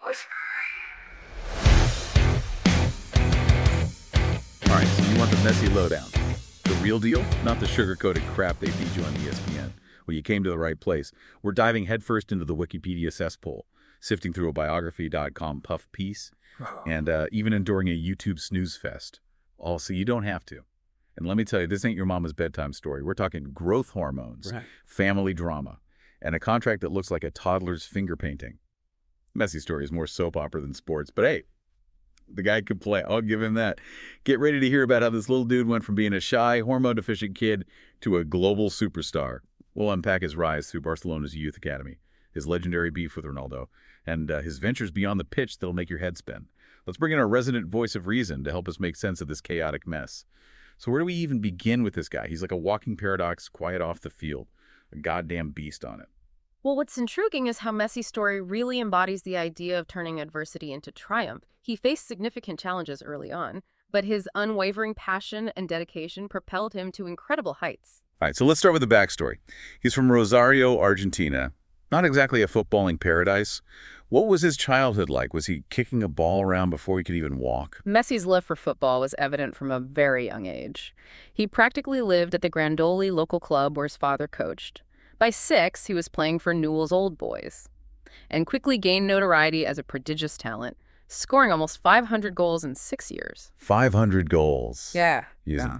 All right, so you want the Messi lowdown. The real deal, not the sugar-coated crap they feed you on ESPN. Well, you came to the right place. We're diving headfirst into the Wikipedia cesspool, sifting through a biography.com puff piece, and even enduring a YouTube snooze fest. All so you don't have to. And let me tell you, this ain't your mama's bedtime story. We're talking growth hormones, family drama, and a contract that looks like a toddler's finger painting. Messi's story is more soap opera than sports, but hey, the guy could play. I'll give him that. Get ready to hear about how this little dude went from being a shy, hormone-deficient kid to a global superstar. We'll unpack his rise through Barcelona's youth academy, his legendary beef with Ronaldo, and his ventures beyond the pitch that'll make your head spin. Let's bring in our resident voice of reason to help us make sense of this chaotic mess. So where do we even begin with this guy? He's like a walking paradox, quiet off the field, a goddamn beast on it. Well, what's intriguing is how Messi's story really embodies the idea of turning adversity into triumph. He faced significant challenges early on, but his unwavering passion and dedication propelled him to incredible heights. All right, so let's start with the backstory. He's from Rosario, Argentina. Not exactly a footballing paradise. What was his childhood like? Was he kicking a ball around before he could even walk? Messi's love for football was evident from a very young age. He practically lived at the Grandoli local club where his father coached. By 6, he was playing for Newell's Old Boys and quickly gained notoriety as a prodigious talent, scoring almost 500 goals in 6 years. 500 goals. Yeah.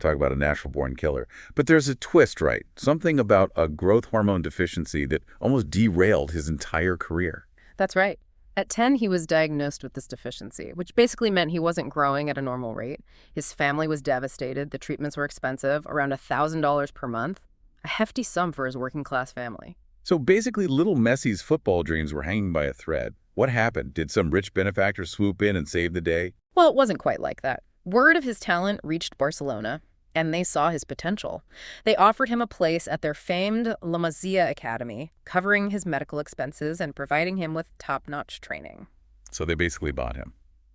Talk about a natural-born killer. But there's a twist, right? Something about a growth hormone deficiency that almost derailed his entire career. That's right. At 10, he was diagnosed with this deficiency, which basically meant he wasn't growing at a normal rate. His family was devastated. The treatments were expensive, around $1,000 per month. A hefty sum for his working-class family. So basically, little Messi's football dreams were hanging by a thread. What happened? Did some rich benefactor swoop in and save the day? Well, it wasn't quite like that. Word of his talent reached Barcelona, and they saw his potential. They offered him a place at their famed La Masia Academy, covering his medical expenses and providing him with top-notch training. So they basically bought him.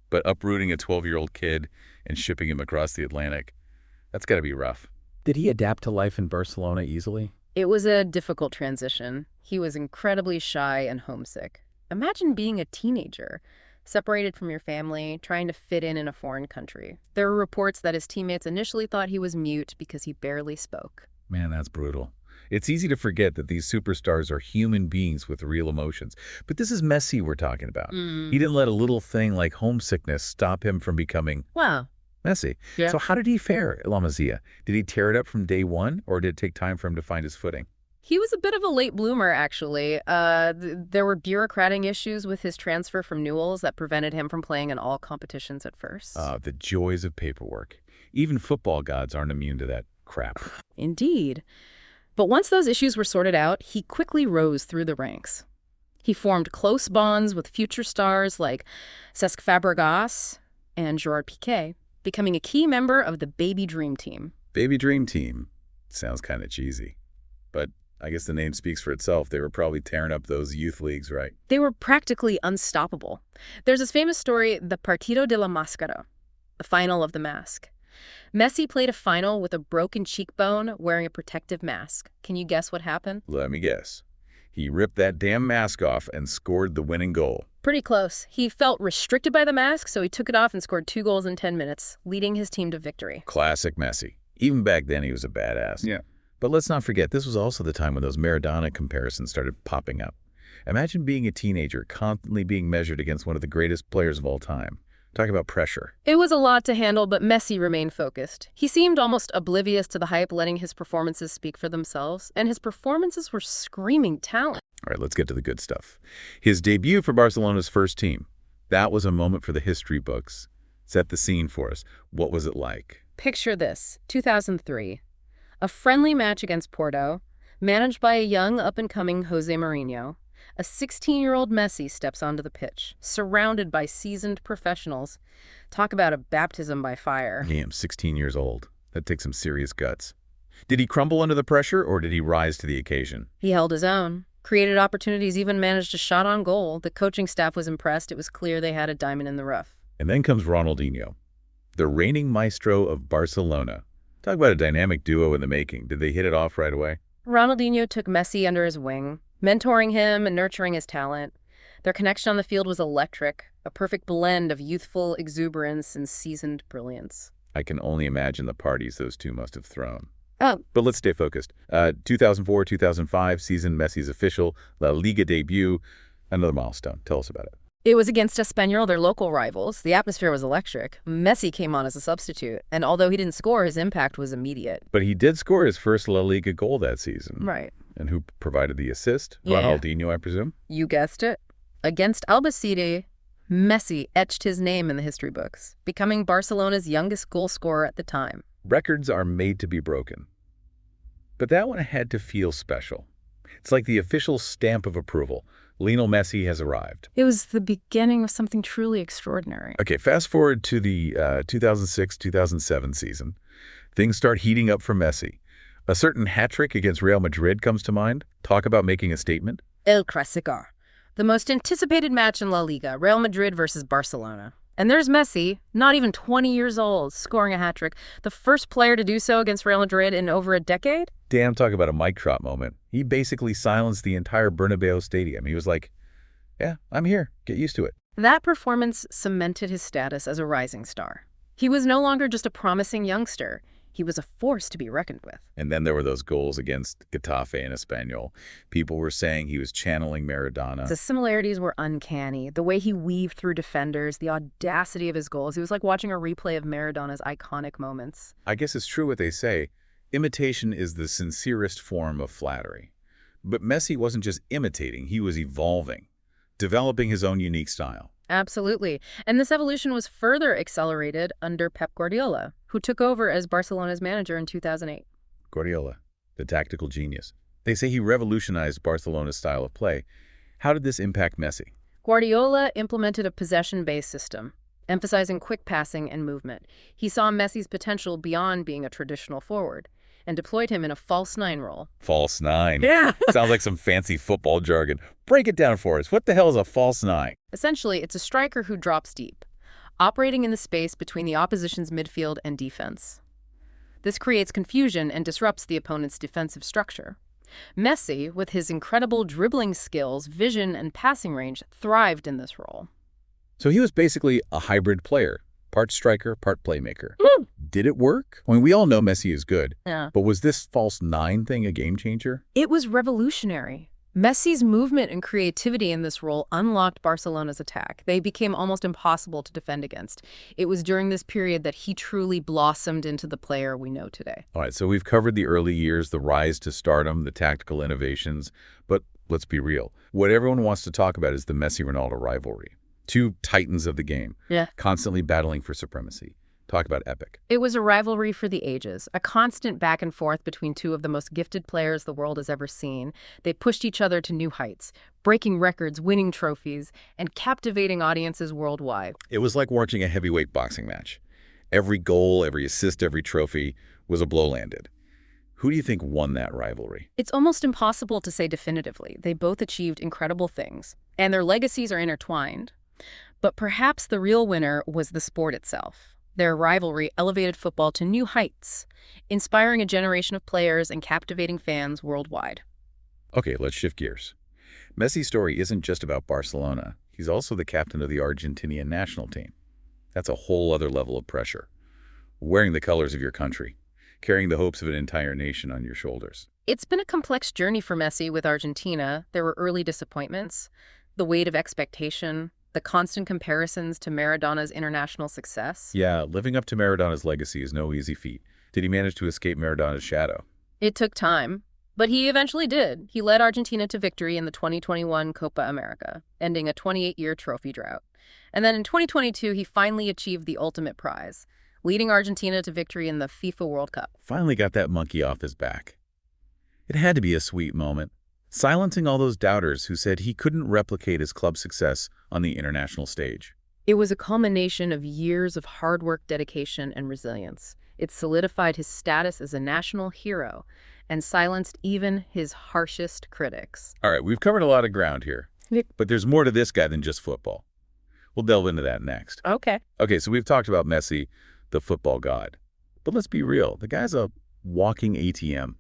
But uprooting a 12-year-old kid and shipping him across the Atlantic, that's got to be rough. Did he adapt to life in Barcelona easily? It was a difficult transition. He was incredibly shy and homesick. Imagine being a teenager, separated from your family, trying to fit in a foreign country. There were reports that his teammates initially thought he was mute because he barely spoke. Man, that's brutal. It's easy to forget that these superstars are human beings with real emotions. But this is Messi we're talking about. He didn't let a little thing like homesickness stop him from becoming Messi. Yeah. So how did he fare at La Masia? Did he tear it up from day one, or did it take time for him to find his footing? He was a bit of a late bloomer, actually. There were bureaucratic issues with his transfer from Newell's that prevented him from playing in all competitions at first. The joys of paperwork. Even football gods aren't immune to that crap. Indeed. But once those issues were sorted out, he quickly rose through the ranks. He formed close bonds with future stars like Cesc Fabregas and Gerard Piqué, becoming a key member of the Baby Dream Team. Baby Dream Team. Sounds kind of cheesy. But I guess the name speaks for itself. They were probably tearing up those youth leagues, right? They were practically unstoppable. There's this famous story, the Partido de la Máscara, the final of the mask. Messi played a final with a broken cheekbone wearing a protective mask. Can you guess what happened? Let me guess. He ripped that damn mask off and scored the winning goal. Pretty close. He felt restricted by the mask, so he took it off and scored 2 goals in 10 minutes, leading his team to victory. Classic Messi. Even back then, he was a badass. Yeah. But let's not forget, this was also the time when those Maradona comparisons started popping up. Imagine being a teenager, constantly being measured against one of the greatest players of all time. Talk about pressure. It was a lot to handle, but Messi remained focused. He seemed almost oblivious to the hype, letting his performances speak for themselves, and his performances were screaming talent. All right, let's get to the good stuff. His debut for Barcelona's first team. That was a moment for the history books. Set the scene for us. What was it like? Picture this, 2003. A friendly match against Porto, managed by a young up-and-coming Jose Mourinho. A 16-year-old Messi steps onto the pitch, surrounded by seasoned professionals. Talk about a baptism by fire. Damn, 16 years old. That takes some serious guts. Did he crumble under the pressure, or did he rise to the occasion? He held his own, created opportunities, even managed a shot on goal. The coaching staff was impressed. It was clear they had a diamond in the rough. And then comes Ronaldinho, the reigning maestro of Barcelona. Talk about a dynamic duo in the making. Did they hit it off right away? Ronaldinho took Messi under his wing, mentoring him and nurturing his talent. Their connection on the field was electric, a perfect blend of youthful exuberance and seasoned brilliance. I can only imagine the parties those two must have thrown. Oh, But let's stay focused. 2004-2005 season, Messi's official La Liga debut, another milestone. Tell us about it. it was against Espanyol, their local rivals. The atmosphere was electric. Messi came on as a substitute, and although he didn't score, his impact was immediate. But he did score his first La Liga goal that season. Right. And who provided the assist? Yeah. Ronaldinho, I presume? You guessed it. Against Albacete, Messi etched his name in the history books, becoming Barcelona's youngest goal scorer at the time. Records are made to be broken. But that one had to feel special. It's like the official stamp of approval. Lionel Messi has arrived. It was the beginning of something truly extraordinary. Okay, fast forward to the 2006-2007 season. Things start heating up for Messi. A certain hat-trick against Real Madrid comes to mind. Talk about making a statement. El Clasico, the most anticipated match in La Liga, Real Madrid versus Barcelona. And there's Messi, not even 20 years old, scoring a hat-trick, the first player to do so against Real Madrid in over a decade. Damn, talk about a mic drop moment. He basically silenced the entire Bernabeu stadium. He was like, yeah, I'm here. Get used to it. That performance cemented his status as a rising star. He was no longer just a promising youngster. He was a force to be reckoned with. And then there were those goals against Getafe and Espanyol. People were saying he was channeling Maradona. The similarities were uncanny. The way he weaved through defenders, the audacity of his goals. It was like watching a replay of Maradona's iconic moments. I guess it's true what they say. Imitation is the sincerest form of flattery. But Messi wasn't just imitating, he was evolving, developing his own unique style. Absolutely. And this evolution was further accelerated under Pep Guardiola, who took over as Barcelona's manager in 2008. Guardiola, the tactical genius. They say he revolutionized Barcelona's style of play. How did this impact Messi? Guardiola implemented a possession-based system, emphasizing quick passing and movement. He saw Messi's potential beyond being a traditional forward and deployed him in a false nine role. False nine. Yeah. Sounds like some fancy football jargon. Break it down for us. What the hell is a false nine? Essentially, it's a striker who drops deep, operating in the space between the opposition's midfield and defense. This creates confusion and disrupts the opponent's defensive structure. Messi, with his incredible dribbling skills, vision, and passing range, thrived in this role. So he was basically a hybrid player, part striker, part playmaker. Did it work? I mean, we all know Messi is good, Yeah. but was this false nine thing a game changer? It was revolutionary. Messi's movement and creativity in this role unlocked Barcelona's attack. They became almost impossible to defend against. It was during this period that he truly blossomed into the player we know today. All right, so we've covered the early years, the rise to stardom, the tactical innovations, but let's be real. What everyone wants to talk about is the Messi-Ronaldo rivalry. Two titans of the game, Yeah. constantly battling for supremacy. Talk about epic. It was a rivalry for the ages, a constant back and forth between two of the most gifted players the world has ever seen. They pushed each other to new heights, breaking records, winning trophies, and captivating audiences worldwide. It was like watching a heavyweight boxing match. Every goal, every assist, every trophy was a blow landed. Who do you think won that rivalry? It's almost impossible to say definitively. They both achieved incredible things, and their legacies are intertwined. But perhaps the real winner was the sport itself. Their rivalry elevated football to new heights, inspiring a generation of players and captivating fans worldwide. Okay, let's shift gears. Messi's story isn't just about Barcelona. He's also the captain of the Argentinian national team. That's a whole other level of pressure. Wearing the colors of your country, carrying the hopes of an entire nation on your shoulders. It's been a complex journey for Messi with Argentina. There were early disappointments, the weight of expectation, the constant comparisons to Maradona's international success. Yeah, living up to Maradona's legacy is no easy feat. Did he manage to escape Maradona's shadow? It took time, but he eventually did. He led Argentina to victory in the 2021 Copa America, ending a 28-year trophy drought. And then in 2022, he finally achieved the ultimate prize, leading Argentina to victory in the FIFA World Cup. Finally got that monkey off his back. It had to be a sweet moment, silencing all those doubters who said he couldn't replicate his club's success on the international stage. It was a culmination of years of hard work, dedication, and resilience. It solidified his status as a national hero and silenced even his harshest critics. All right, we've covered a lot of ground here, but there's more to this guy than just football. We'll delve into that next. Okay. Okay, so we've talked about Messi, the football god. But let's be real, the guy's a walking ATM.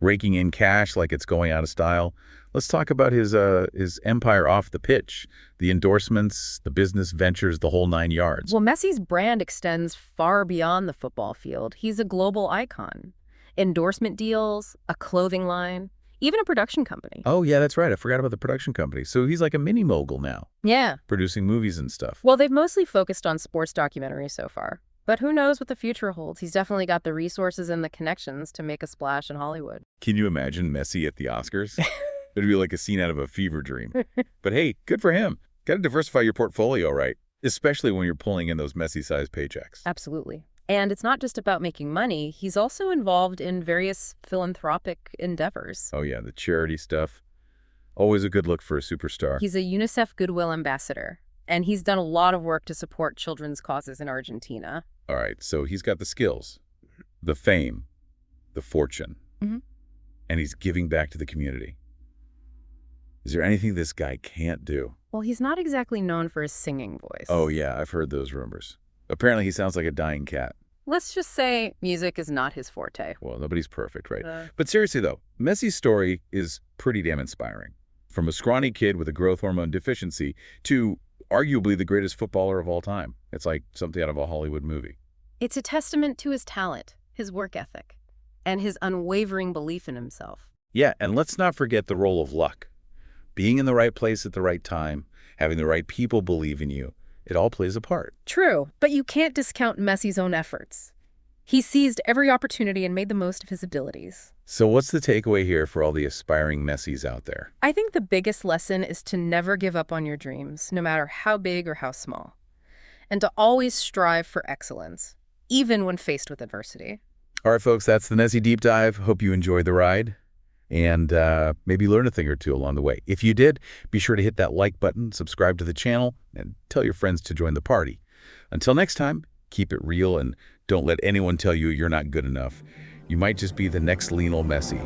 raking in cash like it's going out of style. Let's talk about his empire off the pitch, the endorsements, the business ventures, the whole 9 yards. Well, Messi's brand extends far beyond the football field. He's a global icon. Endorsement deals, a clothing line, even a production company. Oh, yeah, that's right. I forgot about the production company. So he's like a mini mogul now, Yeah. producing movies and stuff. Well, they've mostly focused on sports documentaries so far. But who knows what the future holds? He's definitely got the resources and the connections to make a splash in Hollywood. Can you imagine Messi at the Oscars? It'd be like a scene out of a fever dream. But hey, good for him. Got to diversify your portfolio, right? Especially when you're pulling in those Messi-sized paychecks. Absolutely. And it's not just about making money. He's also involved in various philanthropic endeavors. Oh, yeah, the charity stuff. Always a good look for a superstar. He's a UNICEF Goodwill Ambassador, and he's done a lot of work to support children's causes in Argentina. All right, so he's got the skills, the fame, the fortune, and he's giving back to the community. Is there anything this guy can't do? Well, he's not exactly known for his singing voice. Oh, yeah, I've heard those rumors. Apparently, he sounds like a dying cat. Let's just say music is not his forte. Well, nobody's perfect, right? But seriously, though, Messi's story is pretty damn inspiring. From a scrawny kid with a growth hormone deficiency to arguably the greatest footballer of all time. It's like something out of a Hollywood movie. It's a testament to his talent, his work ethic, and his unwavering belief in himself. Yeah, and let's not forget the role of luck. Being in the right place at the right time, having the right people believe in you, it all plays a part. True, but you can't discount Messi's own efforts. He seized every opportunity and made the most of his abilities. So what's the takeaway here for all the aspiring Messis out there? I think the biggest lesson is to never give up on your dreams, no matter how big or how small, and to always strive for excellence, even when faced with adversity. All right, folks, that's the Messi Deep Dive. Hope you enjoyed the ride and maybe learn a thing or two along the way. If you did, be sure to hit that like button, subscribe to the channel, and tell your friends to join the party. Until next time, keep it real and don't let anyone tell you you're not good enough. You might just be the next Lionel Messi.